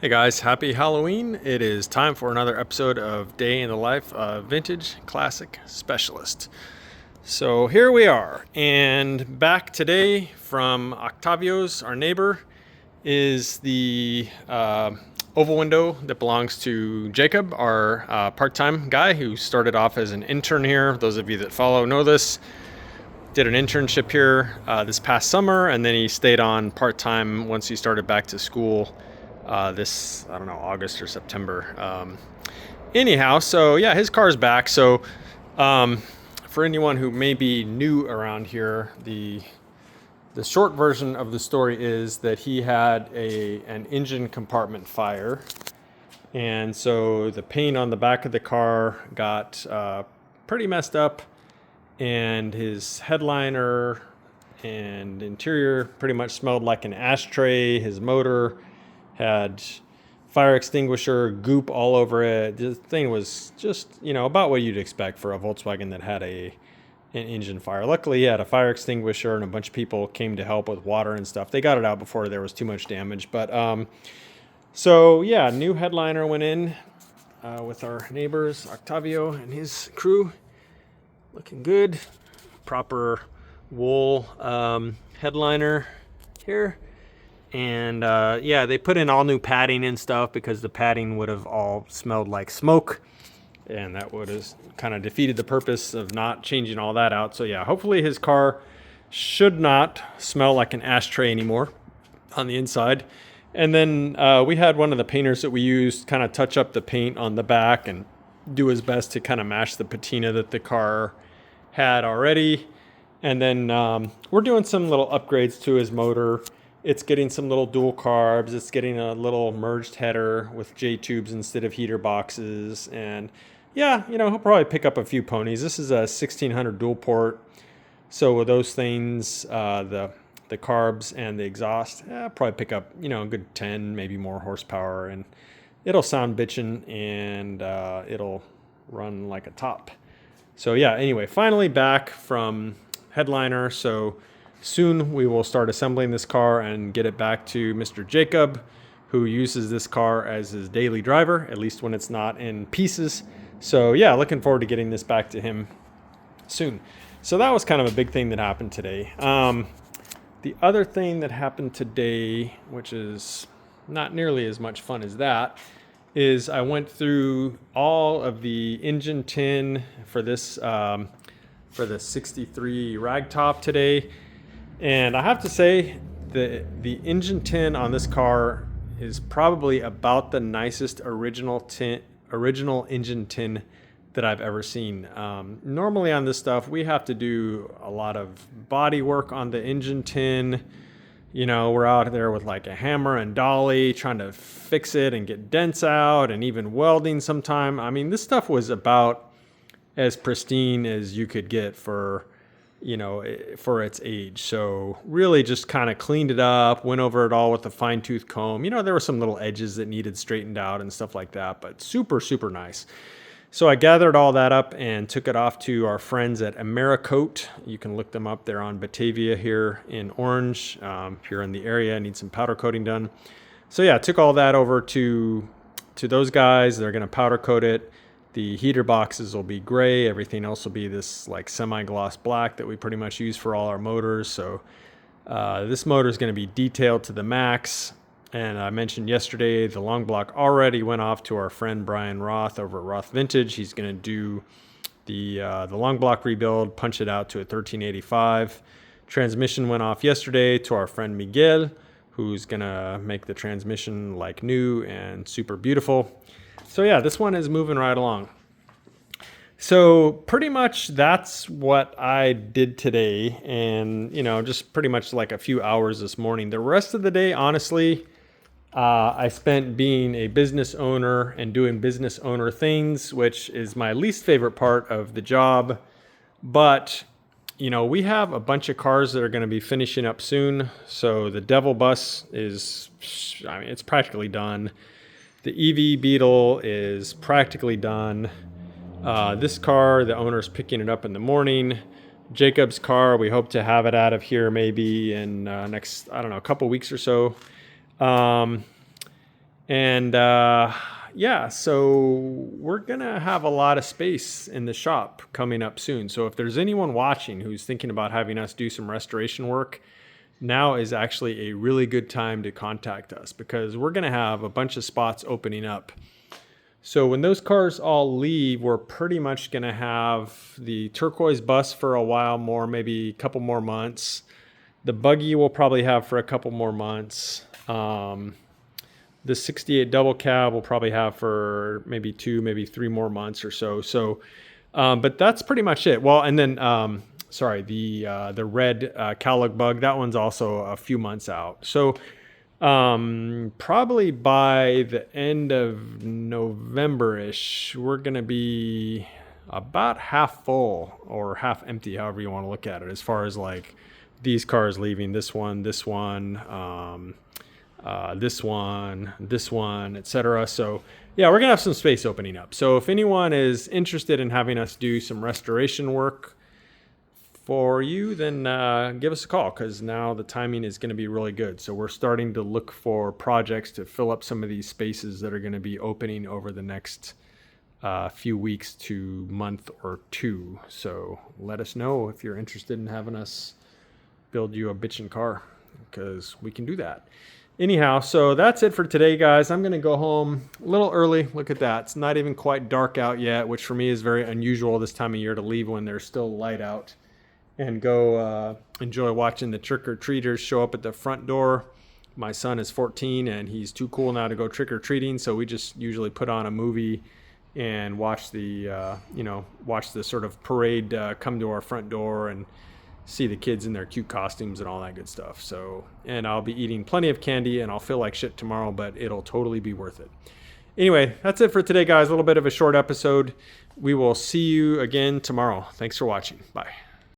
Hey guys, happy Halloween. It is time for another episode of Day in the Life of Vintage Classic Specialist. So here we are, and back today from Octavio's, our neighbor, is the oval window that belongs to Jacob, our part-time guy who started off as an intern here. Those of you that follow know this. Did an internship here this past summer, and then he stayed on part-time once he started back to school this, I don't know, August or September. Anyhow, so yeah, his car's back. So for anyone who may be new around here, the short version of the story is that he had an engine compartment fire. And so the paint on the back of the car got pretty messed up, and his headliner and interior pretty much smelled like an ashtray. His motor had fire extinguisher goop all over it. The thing was just, about what you'd expect for a Volkswagen that had an engine fire. Luckily, he had a fire extinguisher, and a bunch of people came to help with water and stuff. They got it out before there was too much damage. But so yeah, new headliner went in with our neighbors, Octavio and his crew. Looking good. Proper wool headliner here. And yeah, they put in all new padding and stuff because the padding would have all smelled like smoke, and that would have kind of defeated the purpose of not changing all that out. So yeah, hopefully his car should not smell like an ashtray anymore on the inside. And then we had one of the painters that we used kind of touch up the paint on the back and do his best to kind of match the patina that the car had already. And then we're doing some little upgrades to his motor. It's getting some little dual carbs. It's getting a little merged header with J-tubes instead of heater boxes. And yeah, he'll probably pick up a few ponies. This is a 1600 dual port. So with those things, the carbs and the exhaust, probably pick up, a good 10, maybe more horsepower. And it'll sound bitchin', and it'll run like a top. So yeah, anyway, finally back from headliner. So soon we will start assembling this car and get it back to Mr. Jacob, who uses this car as his daily driver, at least when it's not in pieces. So yeah, looking forward to getting this back to him soon. So that was kind of a big thing that happened today. The other thing that happened today, which is not nearly as much fun as that, is I went through all of the engine tin for this for the 63 Ragtop today. And I have to say, the engine tin on this car is probably about the nicest original engine tin that I've ever seen. Normally on this stuff, we have to do a lot of body work on the engine tin. We're out there with like a hammer and dolly trying to fix it and get dents out, and even welding sometime. I mean, this stuff was about as pristine as you could get for its age. So really just kind of cleaned it up, went over it all with a fine-tooth comb. There were some little edges that needed straightened out and stuff like that, but super, super nice. So I gathered all that up and took it off to our friends at Americoat. You can look them up. They're on Batavia here in Orange. If you're in the area, need some powder coating done. So yeah, I took all that over to those guys. They're going to powder coat it. The heater boxes will be gray. Everything else will be this like semi-gloss black that we pretty much use for all our motors. So this motor is going to be detailed to the max. And I mentioned yesterday, the long block already went off to our friend Brian Roth over at Roth Vintage. He's going to do the long block rebuild, punch it out to a 1385. Transmission went off yesterday to our friend Miguel, who's going to make the transmission like new and super beautiful. So yeah, this one is moving right along. So pretty much that's what I did today, and just pretty much like a few hours this morning. The rest of the day, honestly, I spent being a business owner and doing business owner things, which is my least favorite part of the job. But we have a bunch of cars that are going to be finishing up soon. So the Devil Bus is, it's practically done. The EV Beetle is practically done. This car, the owner's picking it up in the morning. Jacob's car, we hope to have it out of here maybe in next, a couple weeks or so. And yeah, so we're going to have a lot of space in the shop coming up soon. So if there's anyone watching who's thinking about having us do some restoration work, now is actually a really good time to contact us, because we're going to have a bunch of spots opening up. So when those cars all leave, we're pretty much going to have the turquoise bus for a while more, maybe a couple more months. The buggy we'll probably have for a couple more months. The 68 double cab we'll probably have for maybe 2, maybe 3 more months or so. So, but that's pretty much it. Well, and then, the red cowlick bug, that one's also a few months out. So probably by the end of November-ish, we're going to be about half full or half empty, however you want to look at it, as far as like these cars leaving, this one, this one, etc. So yeah, we're going to have some space opening up. So if anyone is interested in having us do some restoration work for you, then give us a call, because now the timing is going to be really good. So we're starting to look for projects to fill up some of these spaces that are going to be opening over the next few weeks to month or two. So let us know if you're interested in having us build you a bitchin' car, because we can do that. Anyhow, so that's it for today, guys. I'm going to go home a little early. Look at that. It's not even quite dark out yet, which for me is very unusual this time of year to leave when there's still light out, and go enjoy watching the trick-or-treaters show up at the front door. My son is 14 and he's too cool now to go trick-or-treating, so we just usually put on a movie and watch the sort of parade come to our front door and see the kids in their cute costumes and all that good stuff. So, and I'll be eating plenty of candy and I'll feel like shit tomorrow, but it'll totally be worth it. Anyway, that's it for today, guys. A little bit of a short episode. We will see you again tomorrow. Thanks for watching. Bye.